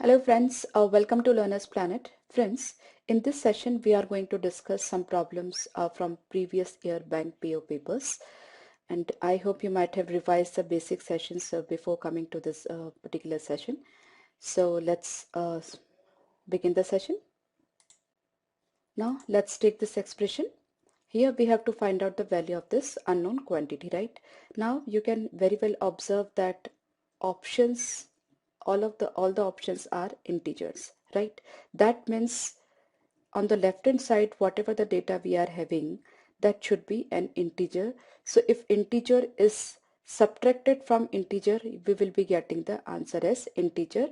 Hello friends, welcome to Learner's Planet. Friends, in this session we are going to discuss some problems from previous year bank PO papers, and I hope you might have revised the basic sessions before coming to this particular session. So let's begin the session. Now let's take this expression. Here we have to find out the value of this unknown quantity, right? Now you can very well observe that options, all the options are integers, right? That means on the left hand side, whatever the data we are having, that should be an integer. So if integer is subtracted from integer, we will be getting the answer as integer.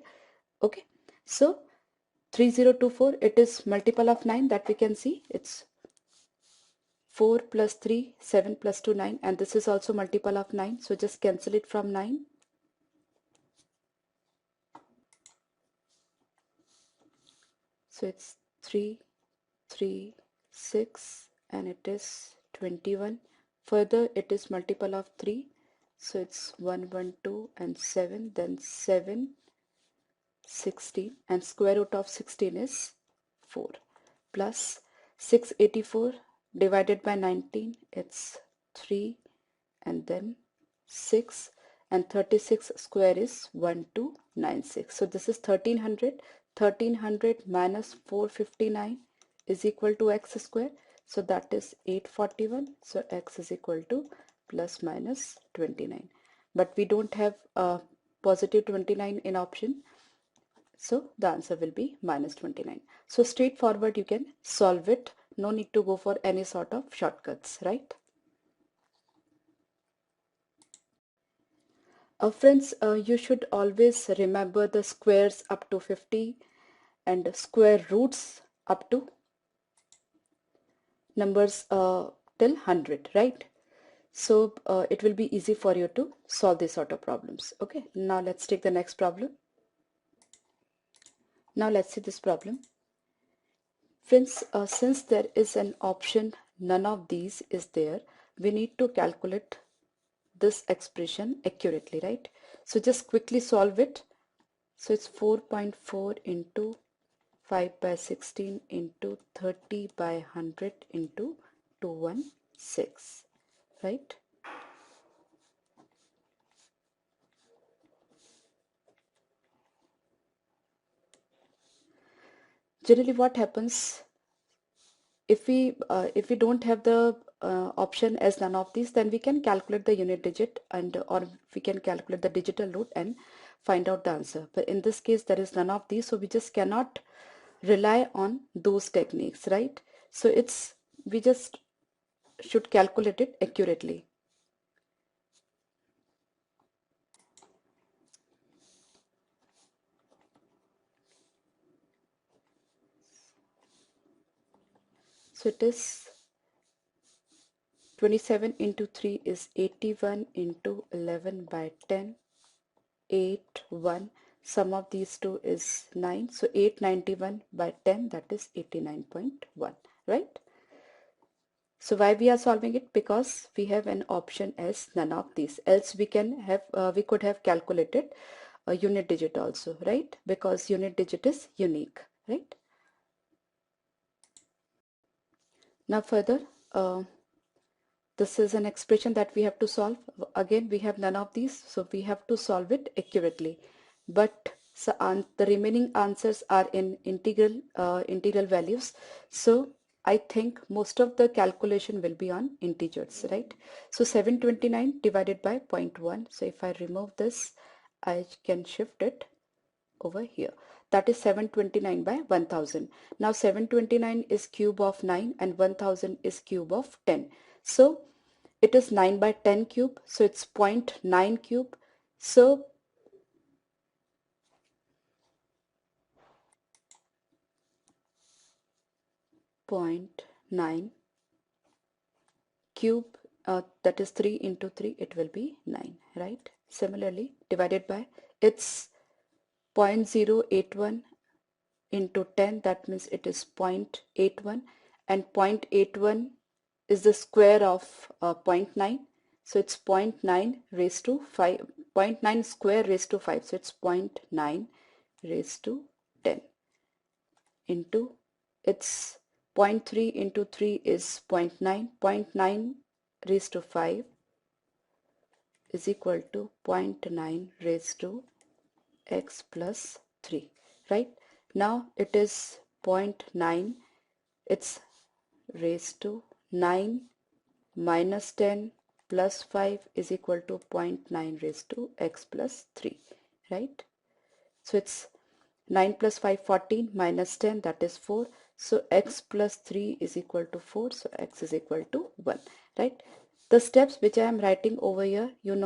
Okay, so 3024, it is multiple of 9, that we can see. It's 4 plus 3, 7 plus 2, 9, and this is also multiple of 9. So just cancel it from 9. So it's 3, 3, 6, and it is 21. Further, it is multiple of 3. So it's 1, 1, 2, and 7. Then 7, 16, and square root of 16 is 4. Plus 684 divided by 19, it's 3, and then 6, and 36 square is 1296. So this is 1300. 1300 minus 459 is equal to x square. So that is 841. So x is equal to plus minus 29. But we don't have positive 29 in option. So the answer will be minus 29. So straightforward, you can solve it. No need to go for any sort of shortcuts, right? Friends, you should always remember the squares up to 50 and square roots up to numbers till 100, right? So it will be easy for you to solve these sort of problems. Okay, now let's take the next problem. Now let's see this problem. Friends, since there is an option none of these is there, we need to calculate this expression accurately, right? So just quickly solve it. So it's 4.4 into 5 by 16 into 30 by 100 into 216, right? Generally what happens if we don't have the option as none of these, then we can calculate the unit digit, and or we can calculate the digital root and find out the answer. But in this case there is none of these, so we just cannot rely on those techniques, right? So it's we just should calculate it accurately. So it is 27 into 3 is 81 into 11 by 10, 8, 1. Sum of these two is 9. So 891 by 10, that is 89.1, right? So why we are solving it? Because we have an option as none of these. Else we can have we could have calculated a unit digit also, right? Because unit digit is unique, right? Now further, this is an expression that we have to solve. Again, we have none of these, so we have to solve it accurately. But so the remaining answers are in integral values. So I think most of the calculation will be on integers, right? So 729 divided by 0.1. So if I remove this, I can shift it over here. That is 729 by 1000. Now 729 is cube of 9 and 1000 is cube of 10. So it is 9 by 10 cube. So it's 0.9 cube. So 0.9 cube, that is 3 into 3, it will be 9, right? Similarly, divided by, it's 0.081 into 10, that means it is 0.81, and 0.81 is the square of 0.9, so it's 0.9 raised to 5, 0.9 square raised to 5, so it's 0.9 raised to 10 into its 0.3 into 3 is 0.9. 0.9 raised to 5 is equal to 0.9 raised to x plus 3, right? Now it is 0.9, it's raised to 9 minus 10 plus 5 is equal to 0.9 raised to x plus 3, right? So it's 9 plus 5, 14, minus 10, that is 4. So x plus 3 is equal to 4. So x is equal to 1, right? The steps which I am writing over here, you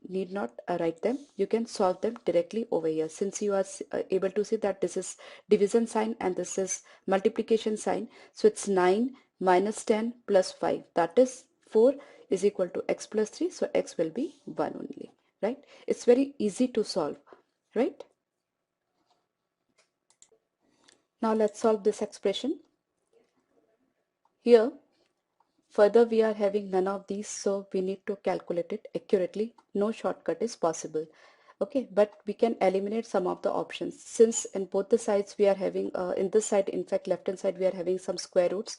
need not write them. You can solve them directly over here. Since you are able to see that this is division sign and this is multiplication sign. So it's 9 minus 10 plus 5. That is 4 is equal to x plus 3. So x will be 1 only, right? It's very easy to solve, right? Now let's solve this expression. Here, further we are having none of these, so we need to calculate it accurately. No shortcut is possible. Okay, but we can eliminate some of the options. Since in both the sides we are having, in this side, in fact left hand side, we are having some square roots,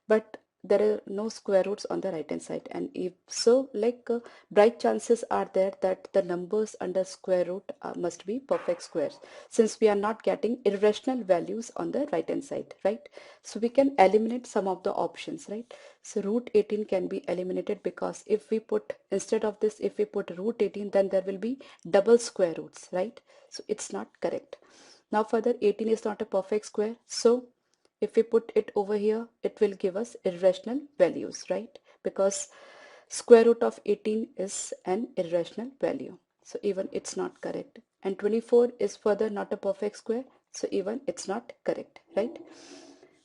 but there are no square roots on the right hand side, and if so, like bright chances are there that the numbers under square root must be perfect squares, since we are not getting irrational values on the right hand side, right? So we can eliminate some of the options, right? So root 18 can be eliminated, because if we put, instead of this, if we put root 18, then there will be double square roots, right? So it's not correct. Now further, 18 is not a perfect square, so if we put it over here, it will give us irrational values, right? Because square root of 18 is an irrational value, so even it's not correct. And 24 is further not a perfect square, so even it's not correct, right?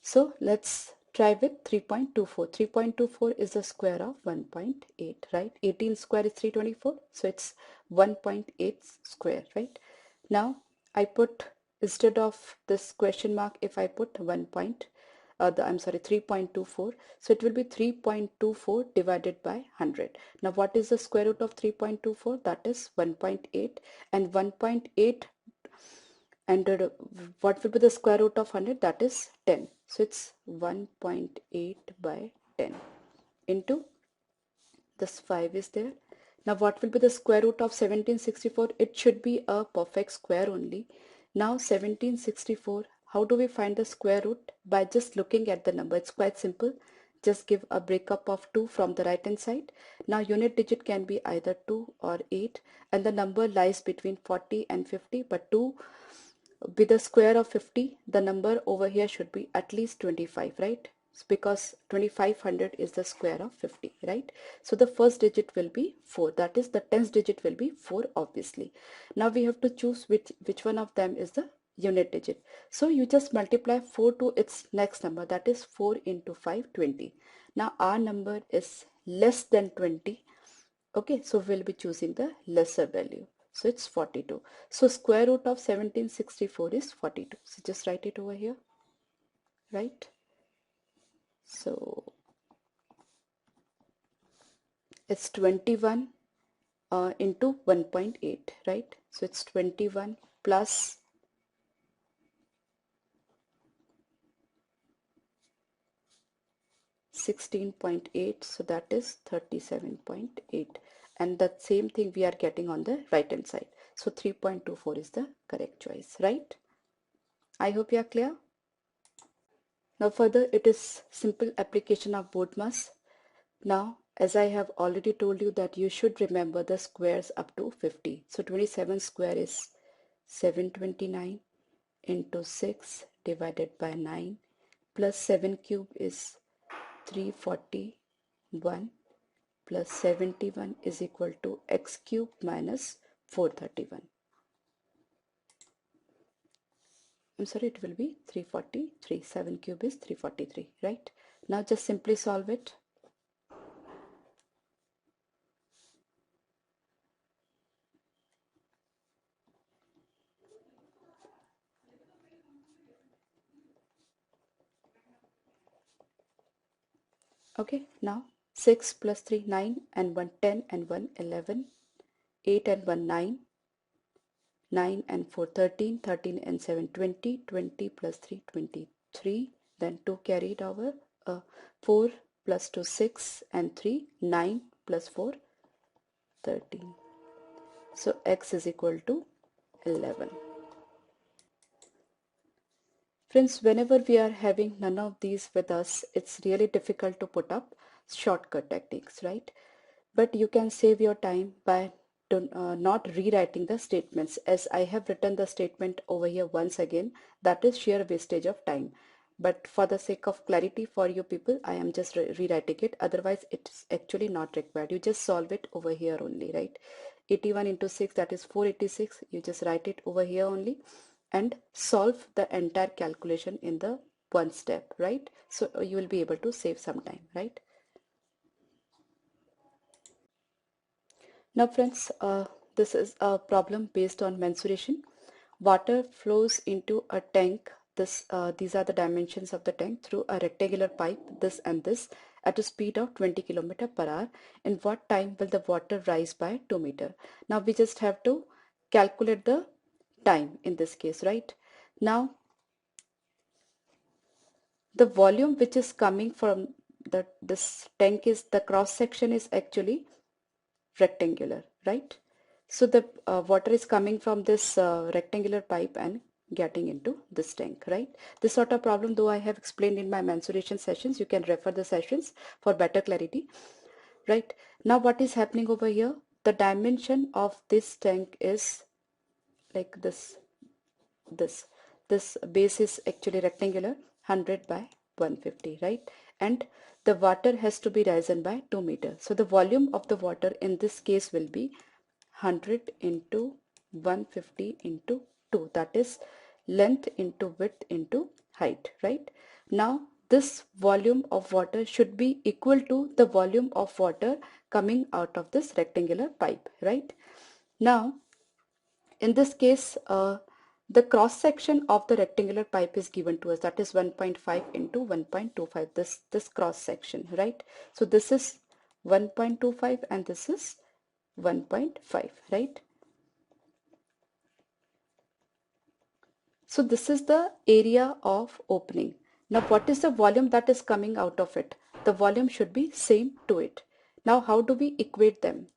So let's try with 3.24. 3.24 is the square of 1.8, right? 18 square is 324, so it's 1.8 square, right? Now I put, instead of this question mark, if I put 3.24, so it will be 3.24 divided by 100. Now what is the square root of 3.24? That is 1.8, and 1.8, and what will be the square root of 100? That is 10. So it's 1.8 by 10 into this 5 is there. Now what will be the square root of 1764? It should be a perfect square only. Now 1764, how do we find the square root? By just looking at the number. It's quite simple. Just give a breakup of 2 from the right hand side. Now unit digit can be either 2 or 8, and the number lies between 40 and 50, but 2 with the square of 50, the number over here should be at least 25, right? Because 2500 is the square of 50, right? So the first digit will be 4, that is the tens digit will be 4, obviously. Now we have to choose which one of them is the unit digit. So you just multiply 4 to its next number, that is 4 into 5, 20. Now our number is less than 20. Okay, so we'll be choosing the lesser value. So it's 42. So square root of 1764 is 42. So just write it over here, right? So it's 21 into 1.8, right? So it's 21 plus 16.8, so that is 37.8, and that same thing we are getting on the right hand side. So 3.24 is the correct choice, right? I hope you are clear. Now further, it is simple application of BODMAS. Now, as I have already told you that you should remember the squares up to 50. So 27 square is 729 into 6 divided by 9, plus 7 cube is 341, plus 71 is equal to x cube minus 431. I'm sorry, it will be 343. 7 cube is 343, right? Now just simply solve it. Okay, now 6 plus 3, 9, and 1, 10, and 1, 11, 8 and 1, 9, 9 and 4 13, 13 and 7 20, 20 plus 3 23, then 2 carried over, 4 plus 2 6 and 3 9 plus 4 13. So x is equal to 11. Friends, whenever we are having none of these with us, it's really difficult to put up shortcut techniques, right? But you can save your time by not rewriting the statements, as I have written the statement over here once again. That is sheer wastage of time. But for the sake of clarity for you people, I am just rewriting it. Otherwise, it's actually not required. You just solve it over here only, right? 81 into 6, that is 486. You just write it over here only and solve the entire calculation in the one step, right? So you will be able to save some time, right? Now friends, this is a problem based on mensuration. Water flows into a tank. These are the dimensions of the tank through a rectangular pipe, this and this, at a speed of 20 km per hour. In what time will the water rise by 2 meter? Now we just have to calculate the time in this case, right? Now the volume which is coming from this tank, is the cross section is actually rectangular, right? So the water is coming from this rectangular pipe and getting into this tank, right? This sort of problem, though I have explained in my mensuration sessions, you can refer the sessions for better clarity, right? Now what is happening over here? The dimension of this tank is like this this base is actually rectangular, 100 by 150, right? And the water has to be risen by 2 meters. So the volume of the water in this case will be 100 into 150 into 2, that is length into width into height, right? Now this volume of water should be equal to the volume of water coming out of this rectangular pipe, right? Now in this case, the cross section of the rectangular pipe is given to us, that is 1.5 into 1.25, this cross section, right? So this is 1.25 and this is 1.5, right? So this is the area of opening. Now what is the volume that is coming out of it? The volume should be same to it. Now how do we equate them?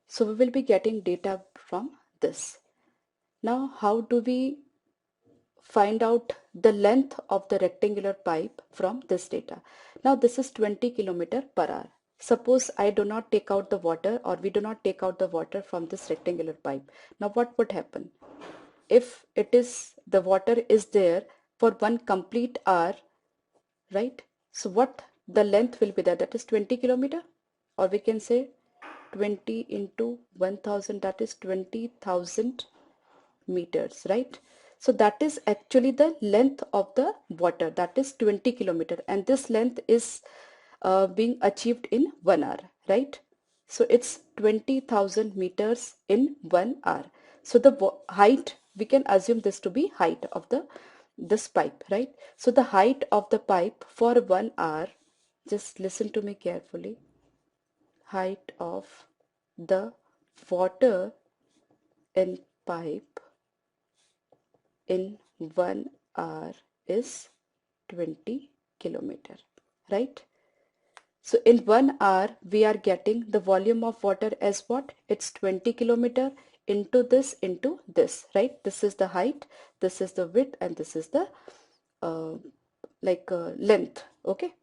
So we will be getting data from this. Now how do we find out the length of the rectangular pipe from this data? Now this is 20 km per hour. Suppose I do not take out the water, or we do not take out the water from this rectangular pipe. Now what would happen? If it is, the water is there for one complete hour, right? So what the length will be there? That is 20 km, or we can say 20 into 1000, that is 20,000 meters, right? So that is actually the length of the water, that is 20 kilometer, and this length is being achieved in 1 hour, right? So it's 20,000 meters in 1 hour. So the height, we can assume this to be height of this pipe, right? So the height of the pipe for 1 hour, just listen to me carefully, height of the water in pipe in 1 hour is 20 kilometer, right? So in 1 hour we are getting the volume of water as what? It's 20 kilometer into this, right? This is the height, this is the width, and this is the length, okay?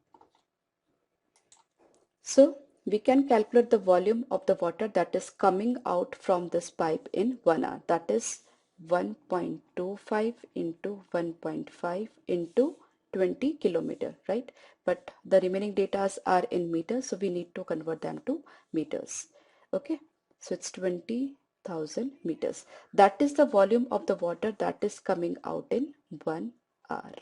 So we can calculate the volume of the water that is coming out from this pipe in 1 hour, that is 1.25 into 1.5 into 20 kilometer, right? But the remaining data are in meters, so we need to convert them to meters, okay? So it's 20,000 meters. That is the volume of the water that is coming out in 1 hour,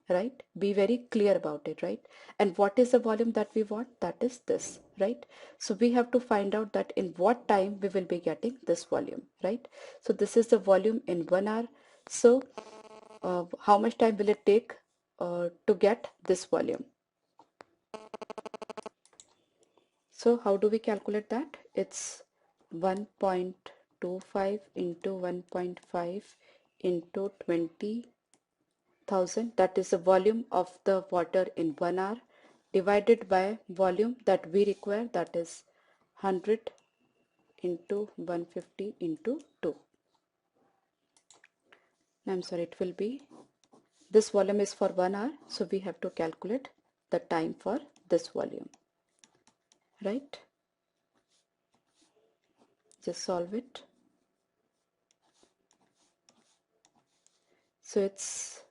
right? Be very clear about it, right? And what is the volume that we want? That is this, right? So we have to find out that in what time we will be getting this volume, right? So this is the volume in 1 hour. So how much time will it take to get this volume? So how do we calculate that? It's 1.25 into 1.5 into 20,000, that is the volume of the water in 1 hour, divided by volume that we require, that is 100 into 150 into 2. I'm sorry, it will be, this volume is for 1 hour, so we have to calculate the time for this volume, right? Just solve it. So it's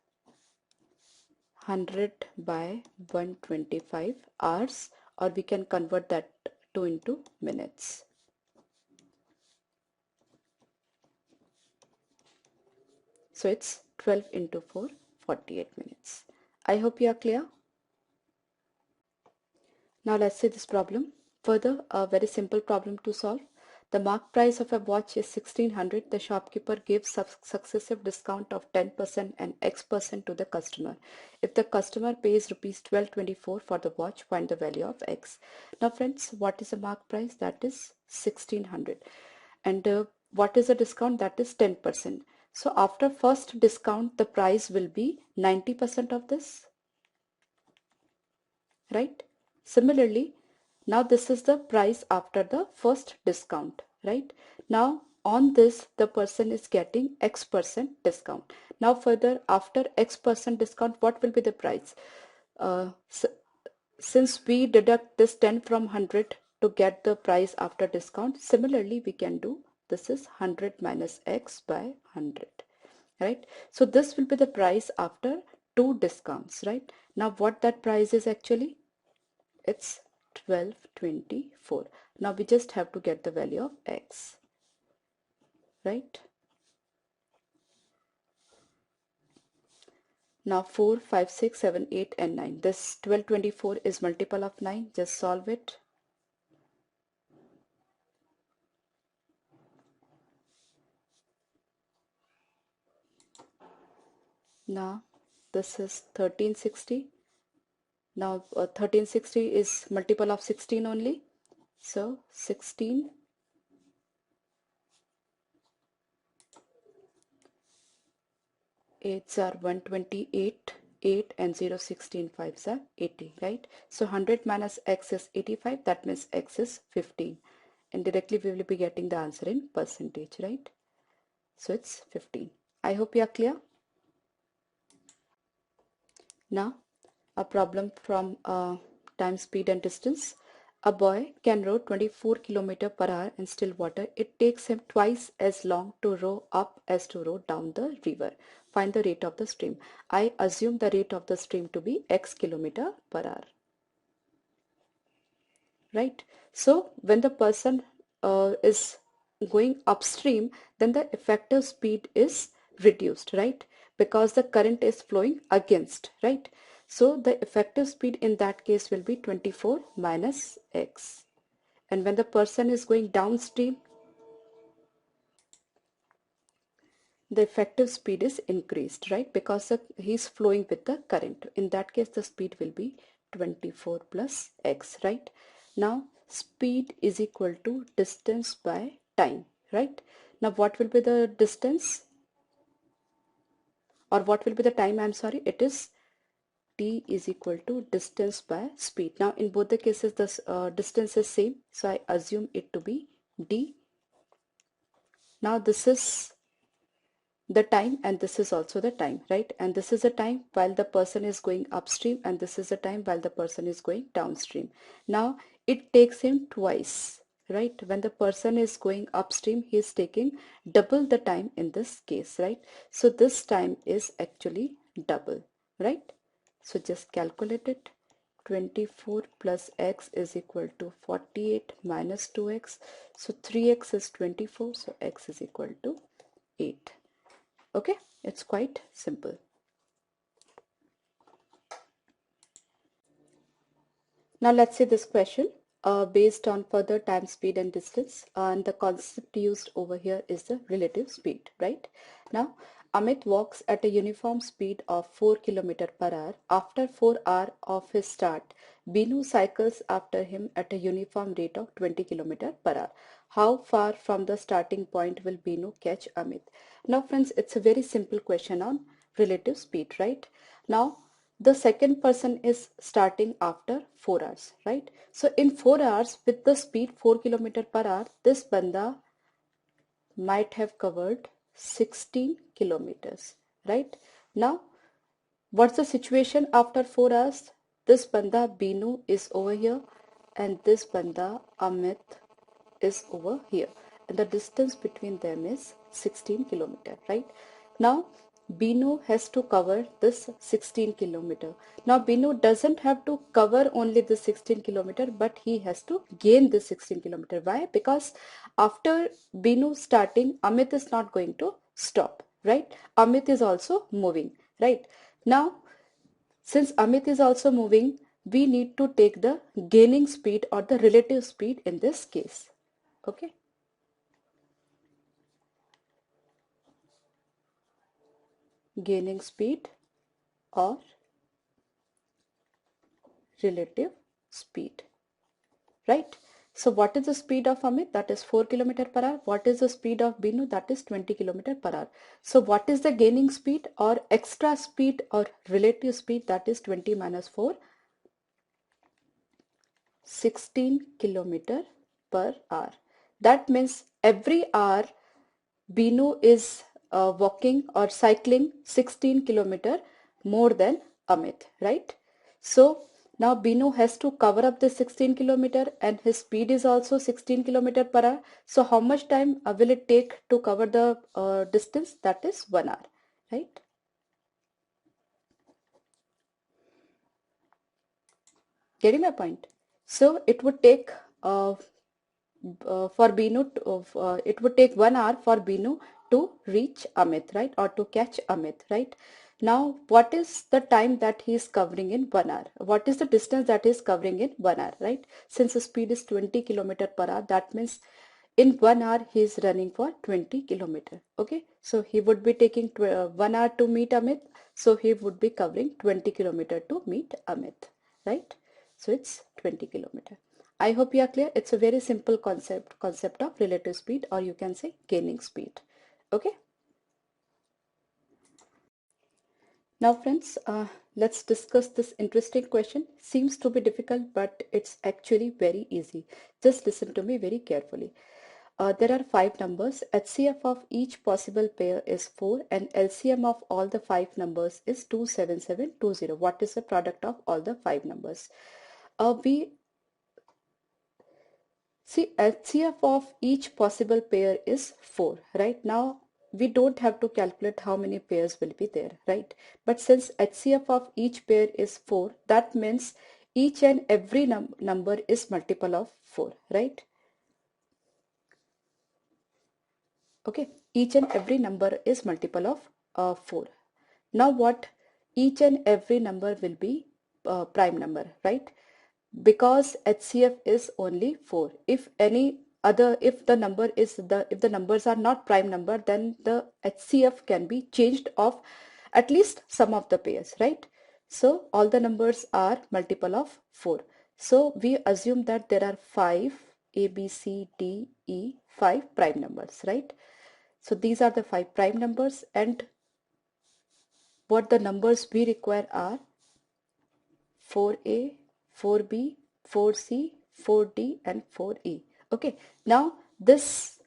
100 by 125 hours, or we can convert that to into minutes. So it's 12 into 4, 48 minutes. I hope you are clear. Now let's see this problem. Further, a very simple problem to solve. The mark price of a watch is 1600. The shopkeeper gives successive discount of 10% and X% to the customer. If the customer pays rupees 1224 for the watch, find the value of X. Now friends, what is the mark price? That is 1600. And what is the discount? That is 10%. So after first discount, the price will be 90% of this, right? Similarly, now this is the price after the first discount, right? Now on this, the person is getting X% discount. Now further, after X% discount, what will be the price? Since we deduct this 10 from 100 to get the price after discount, similarly we can do, this is 100 minus X by 100, right? So this will be the price after 2 discounts, right? Now what that price is actually? It's 1224. Now we just have to get the value of X, right? Now 4, 5, 6, 7, 8 and 9. This 1224 is multiple of 9. Just solve it. Now this is 1360. Now 1360 is multiple of 16 only. So 16 8s are 128, 8 and 0 16 5s are 80, right? So 100 minus X is 85, that means X is 15. And directly we will be getting the answer in percentage, right? So it's 15. I hope you are clear. Now a problem from time, speed and distance. A boy can row 24 km per hour in still water. It takes him twice as long to row up as to row down the river. Find the rate of the stream. I assume the rate of the stream to be X km per hour. Right? So when the person is going upstream, then the effective speed is reduced, right? Because the current is flowing against, right? So the effective speed in that case will be 24 minus X. And when the person is going downstream, the effective speed is increased, right? Because he's flowing with the current. In that case, the speed will be 24 plus X, right? Now, speed is equal to distance by time, right? Now, what will be the distance? Or what will be the time? I'm sorry, it is T is equal to distance by speed. Now, in both the cases, the distance is same. So, I assume it to be D. Now, this is the time and this is also the time, right? And this is the time while the person is going upstream and this is the time while the person is going downstream. Now it takes him twice, right? When the person is going upstream, he is taking double the time in this case, right? So this time is actually double, right? So just calculate it. 24 plus X is equal to 48 minus 2X. So 3X is 24, so X is equal to 8. Okay, it's quite simple. Now let's see this question based on further time, speed and distance, and the concept used over here is the relative speed, right? Now Amit walks at a uniform speed of 4 km per hour. After 4 hours of his start, Binu cycles after him at a uniform rate of 20 km per hour. How far from the starting point will Binu catch Amit? Now friends, it's a very simple question on relative speed, right? Now the second person is starting after 4 hours, right? So in 4 hours with the speed 4 kilometer per hour, this banda might have covered 16 kilometers, right? Now what's the situation after 4 hours? This banda Binu is over here and this banda Amit is over here, and the distance between them is 16 kilometer, right? Now Binu has to cover this 16 kilometer. Now Binu doesn't have to cover only the 16 kilometer, but he has to gain this 16 kilometer. Why? Because after Binu starting, Amit is not going to stop, right? Amit is also moving, right? Now since Amit is also moving, we need to take the gaining speed or the relative speed in this case. Okay. Gaining speed or relative speed, right? So what is the speed of Amit? That is 4 kilometer per hour. What is the speed of Binu? That is 20 kilometer per hour. So what is the gaining speed or extra speed or relative speed? That is 20 minus 4, 16 kilometer per hour. That means every hour Binu is walking or cycling 16 kilometer more than Amit, right? So now Binu has to cover up the 16 kilometer and his speed is also 16 kilometer per hour. So how much time will it take to cover the distance? That is 1 hour, right? Getting my point? So it would take for Binu to, it would take 1 hour for Binu to reach Amit, right? Or to catch Amit, right? Now, what is the time that he is covering in 1 hour? What is the distance that he is covering in 1 hour, right? Since the speed is 20 kilometer per hour, that means in 1 hour he is running for 20 kilometer. Okay, so he would be taking 1 hour to meet Amit. So he would be covering 20 kilometer to meet Amit, right? So it's 20 kilometer. I hope you are clear. It's a very simple concept of relative speed, or you can say gaining speed. Okay. Now friends, let's discuss this interesting question. Seems to be difficult, but it's actually very easy. Just listen to me very carefully. There are 5 numbers. HCF of each possible pair is 4 and LCM of all the 5 numbers is 27720. What is the product of all the 5 numbers? We see HCF of each possible pair is 4. Right now we don't have to calculate how many pairs will be there, right? But since HCF of each pair is 4, that means each and every number is multiple of 4, right? Okay, each and every number is multiple of 4. Now what? Each and every number will be prime number, right? Because HCF is only 4. If the numbers are not prime number, then the HCF can be changed of at least some of the pairs, right? So all the numbers are multiple of 4. So we assume that there are 5 A, B, C, D, E, 5 prime numbers, right? So these are the 5 prime numbers, and what the numbers we require are 4A, 4B, 4C, 4D and 4E. Okay, now this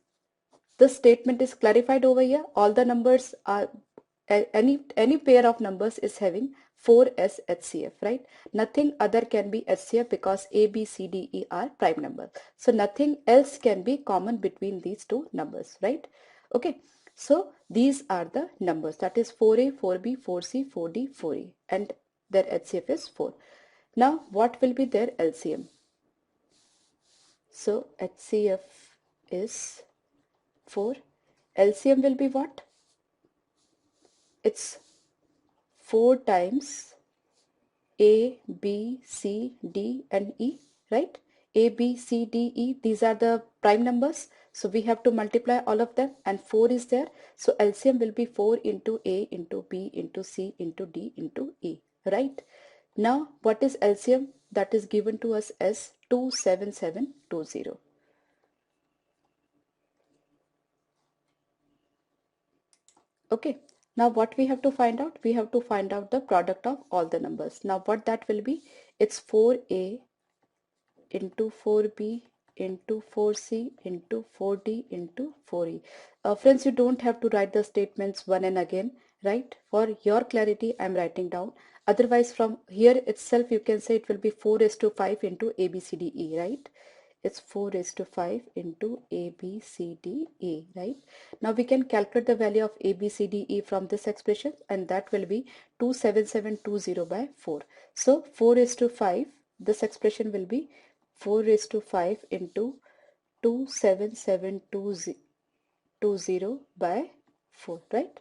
statement is clarified over here. All the numbers are any pair of numbers is having 4 as HCF, right? Nothing other can be HCF because A, B, C, D, E are prime numbers. So nothing else can be common between these two numbers, right? Okay, so these are the numbers, that is 4A, 4B, 4C, 4D, 4E, and their HCF is 4. Now what will be their LCM? So HCF is 4. LCM will be what? It's 4 times A, B, C, D and E, right? A, B, C, D, E, these are the prime numbers. So we have to multiply all of them and 4 is there. So LCM will be 4 into A into B into C into D into E, right? Now what is LCM? That is given to us as 27720. Okay, now what we have to find out? We have to find out the product of all the numbers. Now what that will be? It's 4a into 4b into 4c into 4d into 4e. Friends, you don't have to write the statements one and again, right? For your clarity, I'm writing down. Otherwise, from here itself, you can say it will be 4 raised to 5 into a, b, c, d, e, right? It's 4 raised to 5 into a, b, c, d, e, right? Now we can calculate the value of a, b, c, d, e from this expression, and that will be 27720 by 4. So 4 raised to 5, this expression will be 4 raised to 5 into 27720 by 4, right?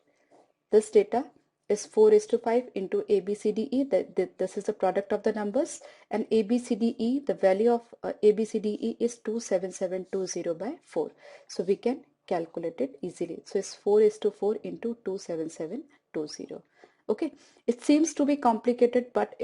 This data is 4 raised to 5 into ABCDE. This is the product of the numbers, and ABCDE, the value of ABCDE is 27720 by 4. So we can calculate it easily. So it's 4 raised to 4 into 27720. Okay, it seems to be complicated, but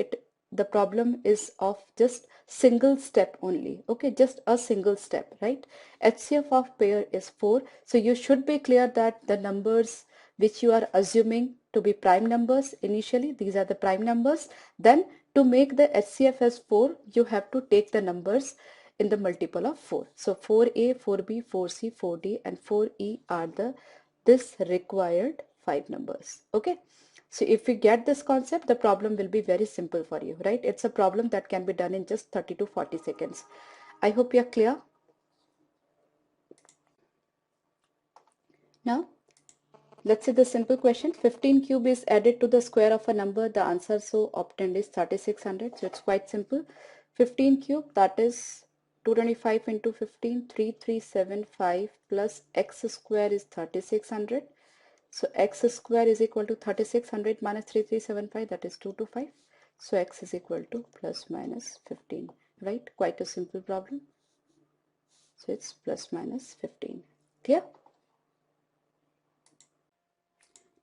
the problem is of just single step only. Okay, just a single step, right? HCF of pair is 4. So you should be clear that the numbers which you are assuming to be prime numbers initially, these are the prime numbers. Then to make the HCF as 4, you have to take the numbers in the multiple of 4. So 4a, 4b, 4c, 4d and 4e are this required 5 numbers. Okay. So if we get this concept, the problem will be very simple for you, right? It's a problem that can be done in just 30 to 40 seconds. I hope you are clear. Now, let's say the simple question, 15 cube is added to the square of a number. The answer so obtained is 3600. So it's quite simple. 15 cube, that is 225 into 15, 3375 plus x square is 3600. So x square is equal to 3600 minus 3375, that is 225. So x is equal to plus minus 15, right? Quite a simple problem. So it's plus minus 15. Clear?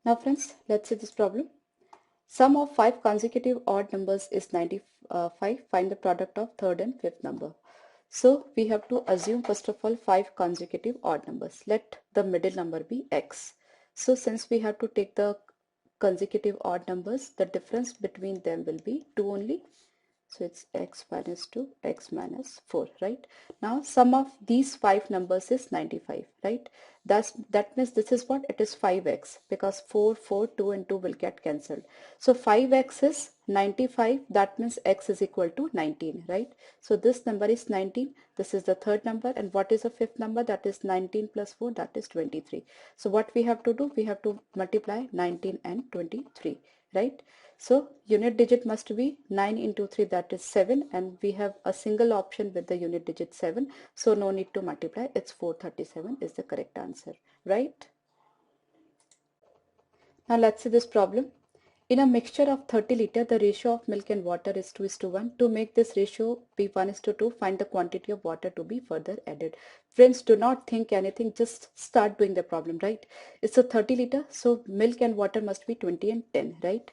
Now friends, let's see this problem. Sum of 5 consecutive odd numbers is 95. Find the product of third and fifth number. So we have to assume first of all 5 consecutive odd numbers. Let the middle number be x. So since we have to take the consecutive odd numbers, the difference between them will be 2 only. So it's x minus 2, x minus 4, right? Now sum of these 5 numbers is 95, right? That means this is what? It is 5x, because 4, 4, 2 and 2 will get cancelled. So 5x is 95, that means x is equal to 19, right? So this number is 19, this is the third number, and what is the fifth number? That is 19 plus 4, that is 23. So what we have to do? We have to multiply 19 and 23, right? So unit digit must be 9 into 3, that is 7, and we have a single option with the unit digit 7, so no need to multiply. It's 437 is the correct answer, right? Now let's see this problem. In a mixture of 30 liter, the ratio of milk and water is 2:1. To make this ratio be 1:2, find the quantity of water to be further added. Friends, do not think anything, just start doing the problem, right? It's a 30 liter, so milk and water must be 20 and 10, right?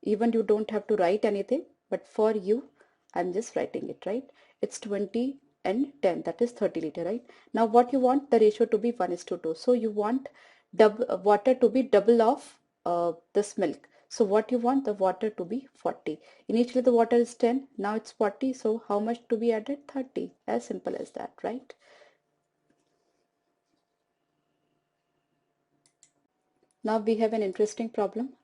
Even you don't have to write anything, but for you I'm just writing it, right? It's 20 and 10, that is 30 liter, right? Now what you want? The ratio to be 1:2. So you want water to be double of this milk. So what you want? The water to be 40. Initially the water is 10, now it's 40, so how much to be added? 30. As simple as that, right? Now we have an interesting problem.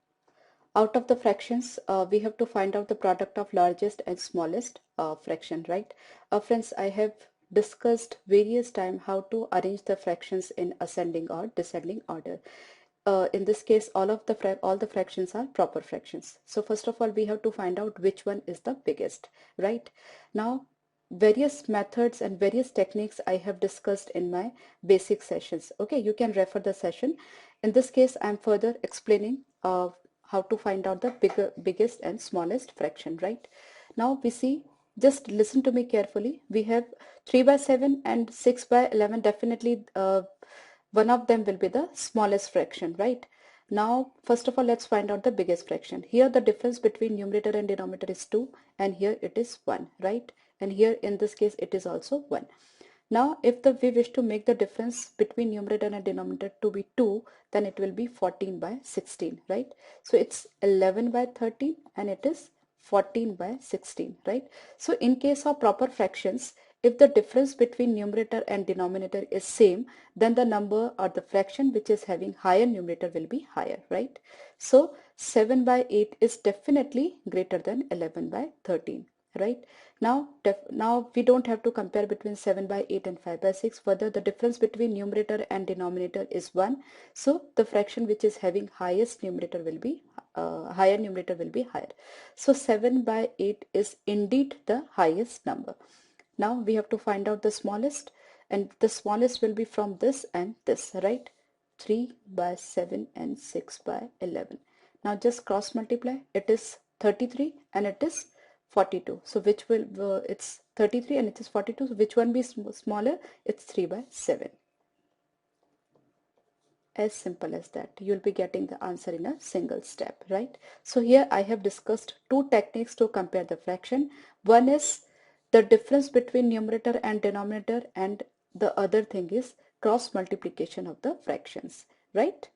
Out of the fractions, we have to find out the product of largest and smallest fraction, right? Friends, I have discussed various times how to arrange the fractions in ascending or descending order. In this case, all the fractions are proper fractions. So first of all, we have to find out which one is the biggest, right? Now, various methods and various techniques I have discussed in my basic sessions. Okay, you can refer the session. In this case, I'm further explaining how to find out the biggest and smallest fraction, right? Now we see, just listen to me carefully. We have 3 by 7 and 6 by 11. Definitely one of them will be the smallest fraction, right? Now, first of all, let's find out the biggest fraction. Here the difference between numerator and denominator is 2, and here it is 1, right? And here in this case it is also 1. Now if we wish to make the difference between numerator and denominator to be 2, then it will be 14 by 16, right? So it's 11 by 13 and it is 14 by 16, right? So in case of proper fractions, if the difference between numerator and denominator is same, then the number or the fraction which is having higher numerator will be higher, right? So 7 by 8 is definitely greater than 11 by 13, right? Now we don't have to compare between 7 by 8 and 5 by 6. Further, the difference between numerator and denominator is 1. So the fraction which is having highest numerator will be higher numerator will be higher. So 7 by 8 is indeed the highest number. Now we have to find out the smallest, and the smallest will be from this and this, right? 3 by 7 and 6 by 11. Now just cross multiply. It is 33 and it is 42. So which will, it's 33 and it is 42. So which one be smaller? It's 3 by 7. As simple as that. You'll be getting the answer in a single step, right? So here I have discussed two techniques to compare the fraction. One is the difference between numerator and denominator, and the other thing is cross multiplication of the fractions, right?